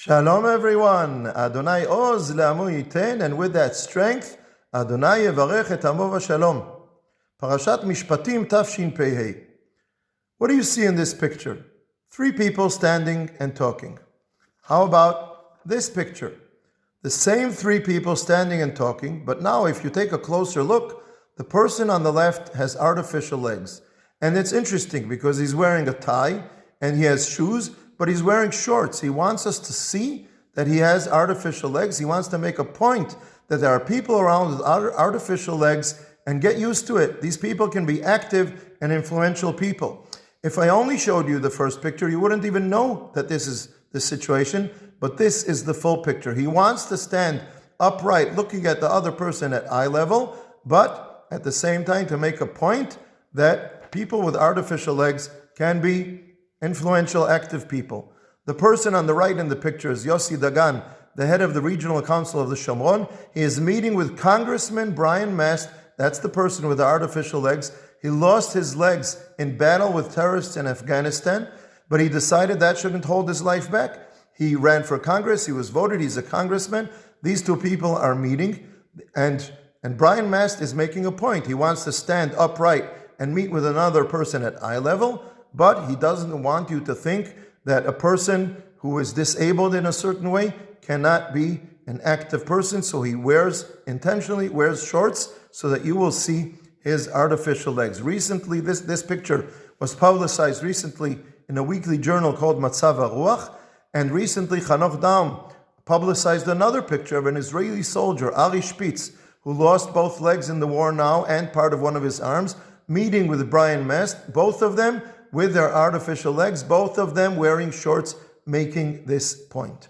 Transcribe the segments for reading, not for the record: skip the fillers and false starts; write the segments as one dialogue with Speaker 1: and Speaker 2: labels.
Speaker 1: Shalom everyone. Adonai Oz le'amu yiten, and with that strength, Adonai yevarech et amo v'shalom. Parashat Mishpatim Tafshin Pei. What do you see in this picture? 3 people standing and talking. How about this picture? The same 3 people standing and talking, but now if you take a closer look, the person on the left has artificial legs. And it's interesting because he's wearing a tie and he has shoes, but he's wearing shorts. He wants us to see that he has artificial legs. He wants to make a point that there are people around with artificial legs, and get used to it. These people can be active and influential people. If I only showed you the first picture, you wouldn't even know that this is the situation, but this is the full picture. He wants to stand upright, looking at the other person at eye level, but at the same time to make a point that people with artificial legs can be influential, active people. The person on the right in the picture is Yossi Dagan, the head of the Regional Council of the Shomron. He is meeting with Congressman Brian Mast. That's the person with the artificial legs. He lost his legs in battle with terrorists in Afghanistan, but he decided that shouldn't hold his life back. He ran for Congress. He was voted. He's a congressman. These 2 people are meeting, and Brian Mast is making a point. He wants to stand upright and meet with another person at eye level, but he doesn't want you to think that a person who is disabled in a certain way cannot be an active person. So he intentionally wears shorts so that you will see his artificial legs. Recently, this picture was publicized recently in a weekly journal called Matzav HaRuach, and recently Chanoch Daum publicized another picture of an Israeli soldier, Ari Spitz, who lost both legs in the war now and part of one of his arms, meeting with Brian Mast, both of them with their artificial legs, both of them wearing shorts, making this point.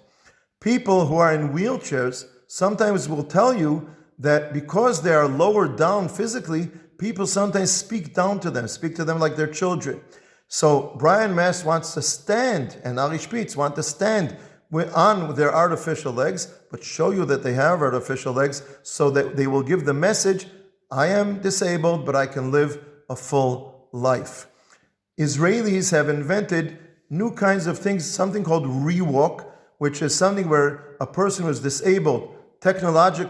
Speaker 1: People who are in wheelchairs sometimes will tell you that because they are lower down physically, people sometimes speak down to them, speak to them like they're children. So Brian Mast wants to stand, and Ari Spitz want to stand on their artificial legs, but show you that they have artificial legs so that they will give the message, I am disabled, but I can live a full life. Israelis have invented new kinds of things, something called rewalk, which is something where a person who is disabled, technology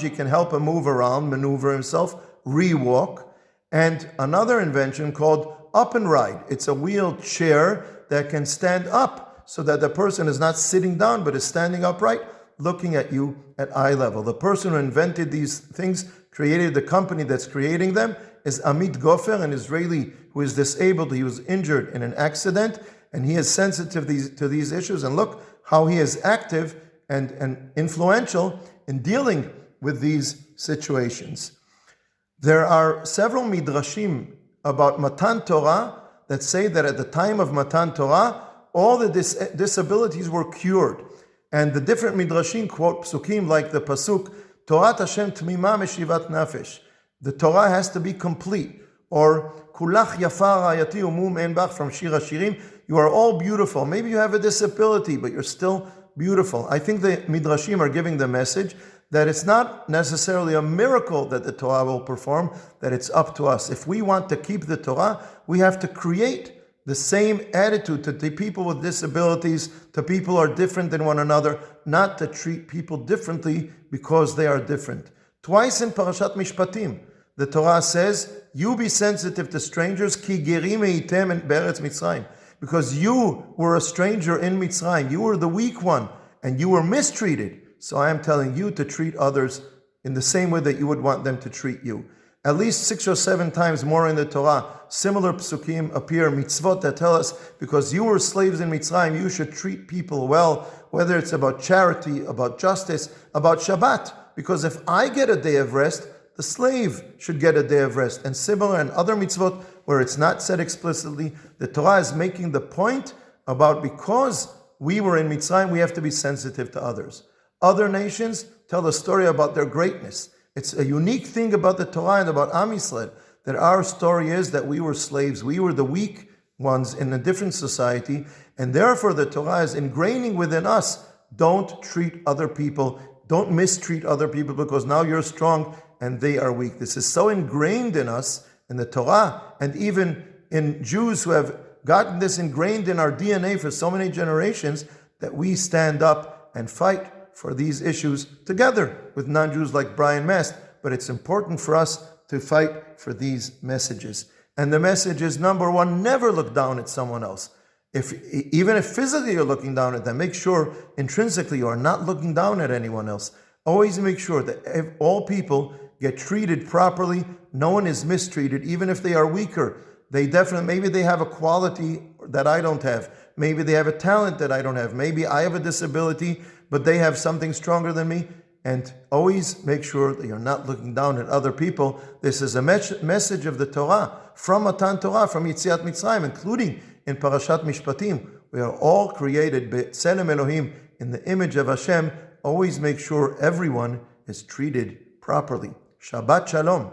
Speaker 1: can help him move around, maneuver himself, rewalk. And another invention called up and ride. It's a wheelchair that can stand up so that the person is not sitting down but is standing upright, looking at you at eye level. The person who invented these things, created the company that's creating them, is Amit Gofer, an Israeli who is disabled. He was injured in an accident, and he is sensitive to these issues. And look how he is active and influential in dealing with these situations. There are several midrashim about Matan Torah that say that at the time of Matan Torah, all the disabilities were cured. And the different midrashim quote psukim like the pasuk, Torat Hashem Tmima Meshivat Nafesh. The Torah has to be complete. Or Kulach Yafa Rayati Umum En Bach from Shir HaShirim. You are all beautiful. Maybe you have a disability, but you're still beautiful. I think the midrashim are giving the message that it's not necessarily a miracle that the Torah will perform, that it's up to us. If we want to keep the Torah, we have to create the same attitude to the people with disabilities, to people who are different than one another, not to treat people differently because they are different. Twice in Parashat Mishpatim, the Torah says, you be sensitive to strangers, ki gerim eitem in beretz Mitzrayim, because you were a stranger in Mitzrayim. You were the weak one, and you were mistreated. So I am telling you to treat others in the same way that you would want them to treat you. At least 6 or 7 times more in the Torah, similar psukim appear, mitzvot that tell us, because you were slaves in Mitzrayim, you should treat people well, whether it's about charity, about justice, about Shabbat. Because if I get a day of rest, the slave should get a day of rest. And similar in other mitzvot, where it's not said explicitly, the Torah is making the point about because we were in Mitzrayim, we have to be sensitive to others. Other nations tell a story about their greatness. It's a unique thing about the Torah and about Am Yisrael, that our story is that we were slaves. We were the weak ones in a different society, and therefore the Torah is ingraining within us, don't treat other people, don't mistreat other people because now you're strong and they are weak. This is so ingrained in us, in the Torah, and even in Jews who have gotten this ingrained in our DNA for so many generations, that we stand up and fight for these issues together with non-Jews like Brian Mast, but it's important for us to fight for these messages. And the message is, number one, never look down at someone else. Even if physically you're looking down at them, make sure intrinsically you are not looking down at anyone else. Always make sure that all people get treated properly. No one is mistreated, even if they are weaker. Maybe they have a quality that I don't have. Maybe they have a talent that I don't have. Maybe I have a disability, but they have something stronger than me. And always make sure that you're not looking down at other people. This is a message of the Torah, from Matan Torah, from Yetziat Mitzrayim, including in Parashat Mishpatim. We are all created B'Tselem Elohim, in the image of Hashem. Always make sure everyone is treated properly. Shabbat Shalom.